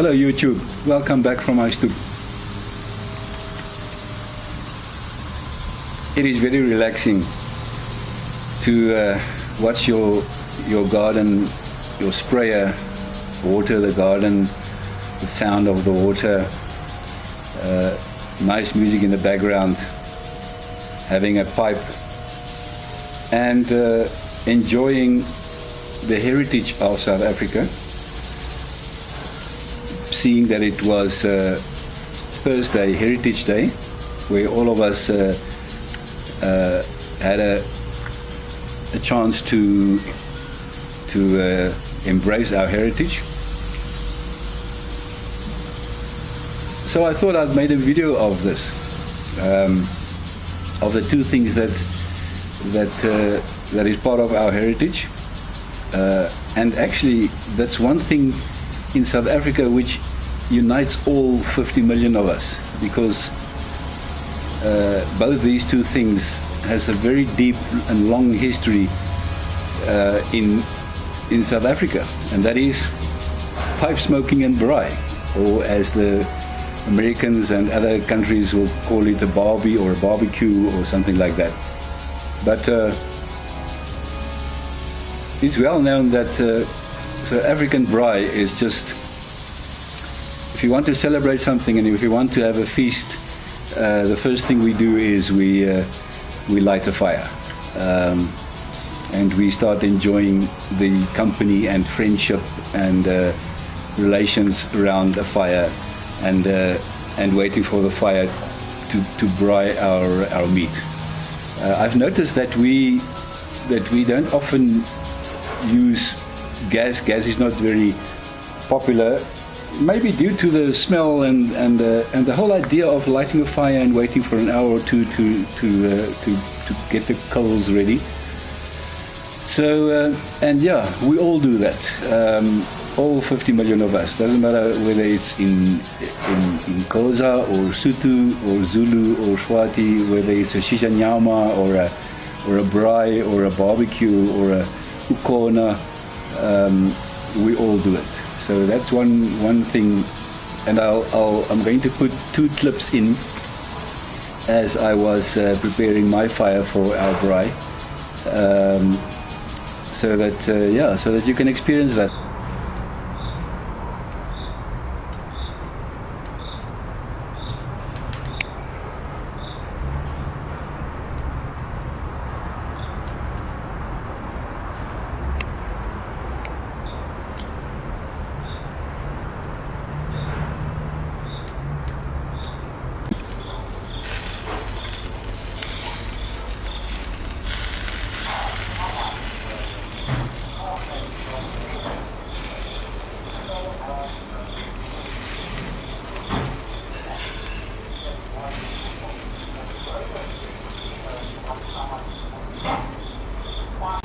Hello YouTube, welcome back from my stoep. It is very relaxing to watch your garden, your sprayer water the garden, the sound of the water, nice music in the background, having a pipe, and enjoying the heritage of South Africa, seeing that it was Thursday, Heritage Day, where all of us had a chance to embrace our heritage. So I thought I'd made a video of this, of the two things that is part of our heritage, and actually that's one thing in South Africa which unites all 50 million of us, because both these two things has a very deep and long history in South Africa, and that is pipe smoking and braai, or as the Americans and other countries will call it a barbie or a barbecue or something like that. But it's well known that South African braai is just, if you want to celebrate something and if you want to have a feast, the first thing we do is we light a fire, and we start enjoying the company and friendship and relations around a fire, and waiting for the fire to braai our meat. I've noticed that we don't often use gas. Gas is not very popular, maybe due to the smell and the whole idea of lighting a fire and waiting for an hour or two to get the coals ready. So and yeah, we all do that. All 50 million of us. Doesn't matter whether it's in Xhosa or Sotho or Zulu or Swati, whether it's a shisha nyama or a braai or a barbecue or a ukona, we all do it. So that's one thing, and I'm going to put two clips in as I was preparing my fire for our braai, so that you can experience that.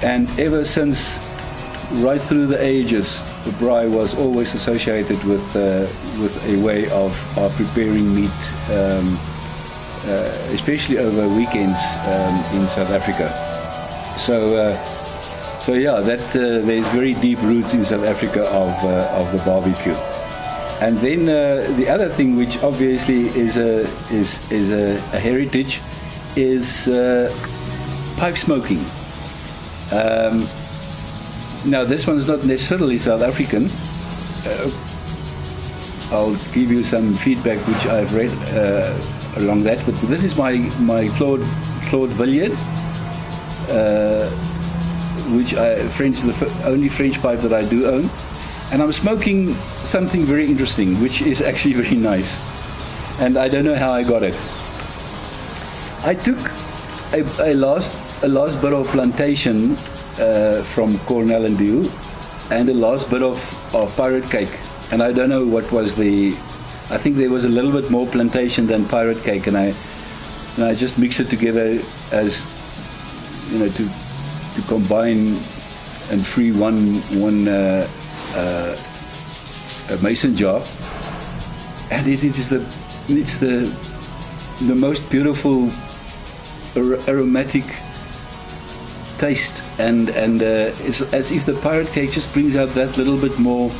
And ever since, right through the ages, the braai was always associated with a way of preparing meat, especially over weekends in South Africa. So yeah, that there's very deep roots in South Africa of the barbecue. And then the other thing, which obviously is a heritage, is pipe smoking. Now this one's not necessarily South African. I'll give you some feedback which I've read along that, but this is my Claude Villiers, which the only French pipe that I do own, and I'm smoking something very interesting, which is actually very nice, and I don't know how I got it. I took a last bit of plantation from Cornell and Dew, and the last bit of pirate cake, and I don't know what was I think there was a little bit more plantation than pirate cake, and I just mixed it together as, you know, to combine and free one a mason jar, and it's the most beautiful aromatic taste, and it's as if the pirate cake just brings out that little bit more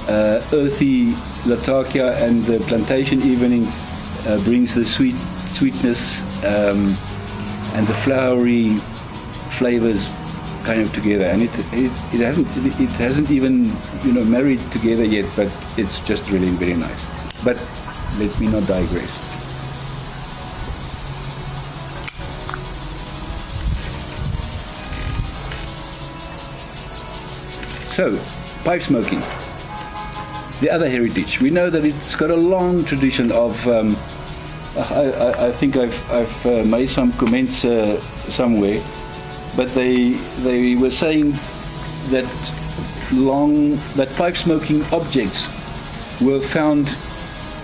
earthy Latakia, and the plantation evening brings the sweetness and the flowery flavors kind of together, and it hasn't even married together yet, but it's just really very nice. But let me not digress. So, pipe smoking, the other heritage. We know that it's got a long tradition of. I think I've made some comments somewhere, but they were saying that pipe smoking objects were found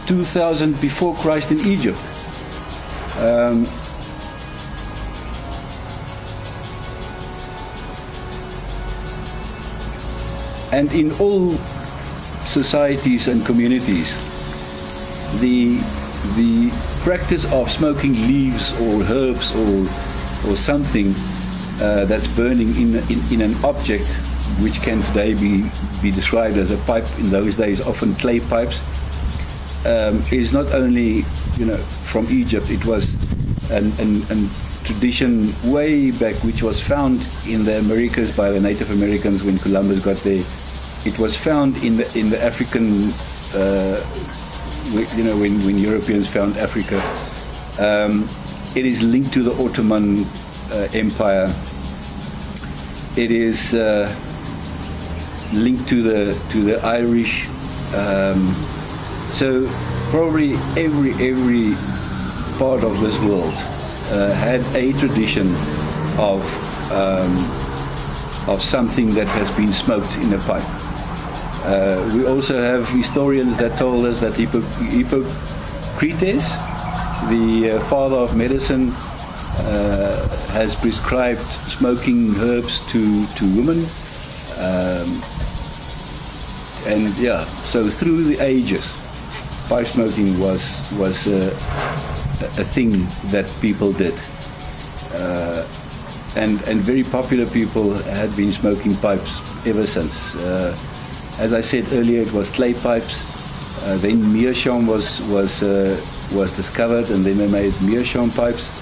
2000 before Christ in Egypt. And in all societies and communities, the practice of smoking leaves or herbs or something that's burning in an object, which can today be described as a pipe, in those days often clay pipes, is not only from Egypt. It was a tradition way back, which was found in the Americas by the Native Americans when Columbus got there. It was found in the African, when Europeans found Africa. It is linked to the Ottoman Empire. It is linked to the Irish. So probably every part of this world had a tradition of something that has been smoked in a pipe. We also have historians that told us that Hippocrates, the father of medicine, has prescribed smoking herbs to women. So through the ages, pipe smoking was a thing that people did. And very popular people had been smoking pipes ever since. As I said earlier, it was clay pipes. Then meerschaum was discovered, and then they made meerschaum pipes.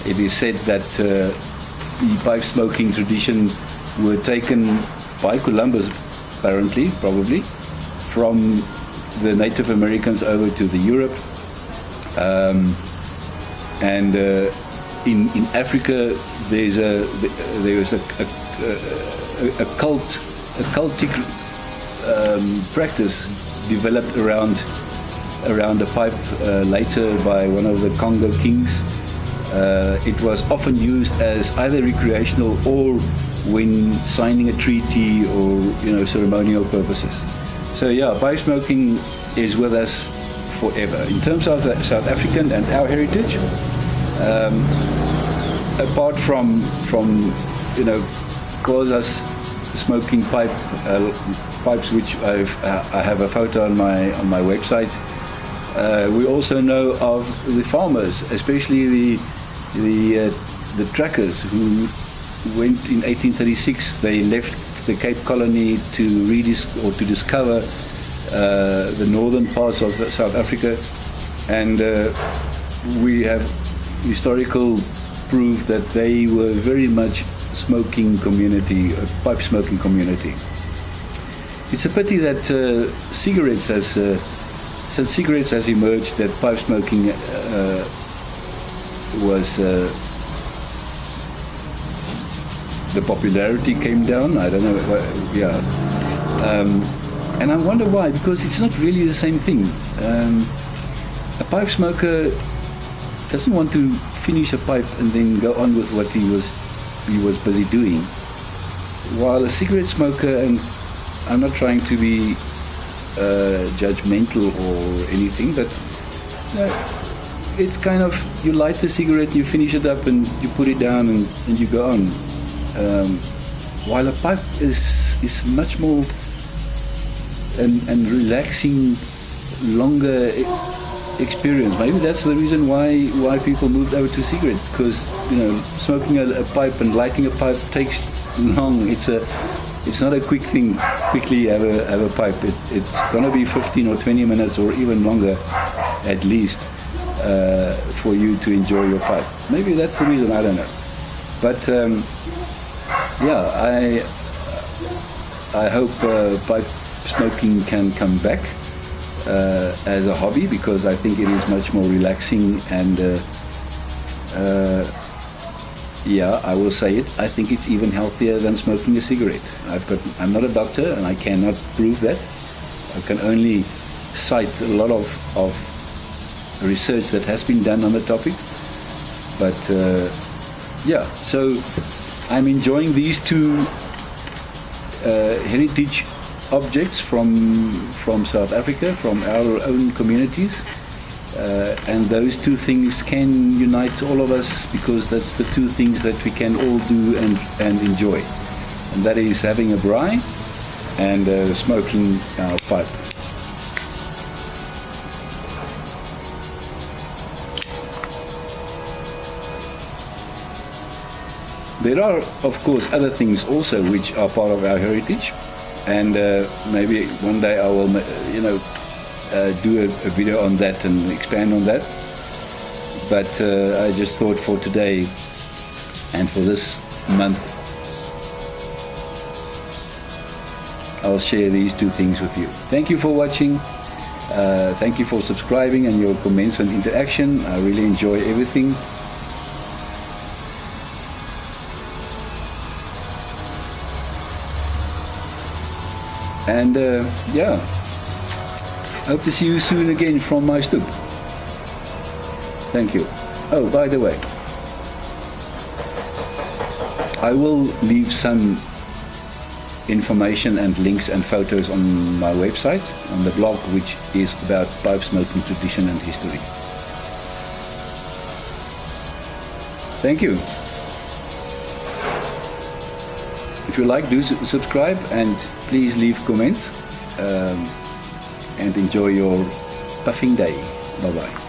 It is said that the pipe smoking tradition were taken by Columbus, apparently, probably, from the Native Americans over to the Europe. In Africa, there was a cultic practice developed around a pipe later by one of the Congo kings. It was often used as either recreational or when signing a treaty or ceremonial purposes. So pipe smoking is with us forever. In terms of the South African and our heritage, apart from Khoza's smoking pipes, which I have a photo on my website. We also know of the farmers, especially the trackers who went in 1836. They left the Cape Colony to discover the northern parts of South Africa, and we have historical proof that they were very much smoking community, a pipe smoking community. It's a pity that since cigarettes has emerged, that pipe smoking the popularity came down. I don't know. And I wonder why, because it's not really the same thing. A pipe smoker doesn't want to finish a pipe and then go on with what he was busy doing. While a cigarette smoker, and I'm not trying to be judgmental or anything, but it's kind of, you light the cigarette, you finish it up, and you put it down, and you go on. While a pipe is much more and relaxing, longer experience. Maybe that's the reason why people moved over to cigarettes, because smoking a pipe and lighting a pipe takes long. It's It's not a quick thing, quickly have a pipe. It's going to be 15 or 20 minutes or even longer at least for you to enjoy your pipe. Maybe that's the reason, I don't know. But yeah, I hope pipe smoking can come back as a hobby, because I think it is much more relaxing and yeah, I will say it. I think it's even healthier than smoking a cigarette. I'm not a doctor and I cannot prove that. I can only cite a lot of research that has been done on the topic. But yeah, so I'm enjoying these two heritage objects from South Africa, from our own communities. And those two things can unite all of us, because that's the two things that we can all do and enjoy. And that is having a braai and smoking our pipe. There are, of course, other things also which are part of our heritage. And maybe one day I will, do a video on that and expand on that. But I just thought for today and for this month, I'll share these two things with you. Thank you for watching. Thank you for subscribing and your comments and interaction. I really enjoy everything. And yeah, hope to see you soon again from my stoep. Thank you. Oh, by the way, I will leave some information and links and photos on my website, on the blog, which is about pipe smoking tradition and history. Thank you. If you like, do subscribe and please leave comments and enjoy your puffing day. Bye-bye.